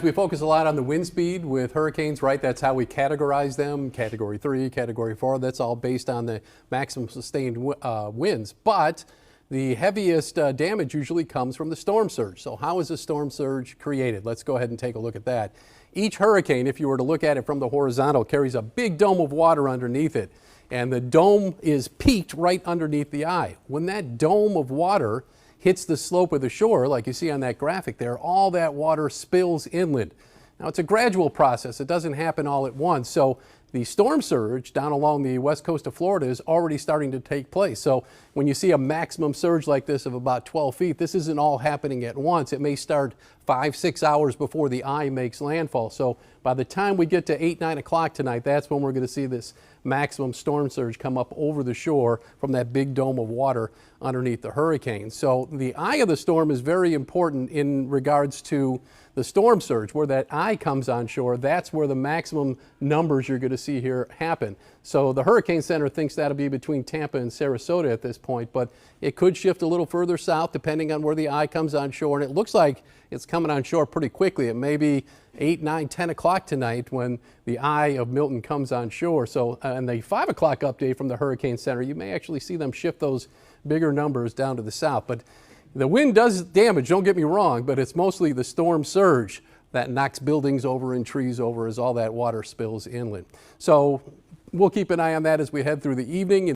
we focus a lot on the wind speed with hurricanes, right? That's how we categorize them. Category 3, Category 4, that's all based on the maximum sustained winds. But the heaviest damage usually comes from the storm surge. So how is a storm surge created? Let's go ahead and take a look at that. Each hurricane, if you were to look at it from the horizontal, carries a big dome of water underneath it. And the dome is peaked right underneath the eye. When that dome of water hits the slope of the shore, like you see on that graphic there, all that water spills inland. Now it's a gradual process. It doesn't happen all at once. So the storm surge down along the west coast of Florida is already starting to take place. So when you see a maximum surge like this of about 12 feet, this isn't all happening at once. It may start 5-6 hours before the eye makes landfall. So by the time we get to 8-9 o'clock tonight, that's when we're going to see this maximum storm surge come up over the shore from that big dome of water underneath the hurricane. So the eye of the storm is very important in regards to the storm surge. Where that eye comes on shore, that's where the maximum numbers you're going to see here happen. So the Hurricane Center thinks that'll be between Tampa and Sarasota at this point, but it could shift a little further south depending on where the eye comes on shore. And it looks like it's coming on shore pretty quickly. It may be 8, 9, 10 o'clock tonight when the eye of Milton comes on shore. So in the 5 o'clock update from the Hurricane Center, you may actually see them shift those bigger numbers down to the south. But the wind does damage, don't get me wrong, but it's mostly the storm surge that knocks buildings over and trees over as all that water spills inland. So we'll keep an eye on that as we head through the evening.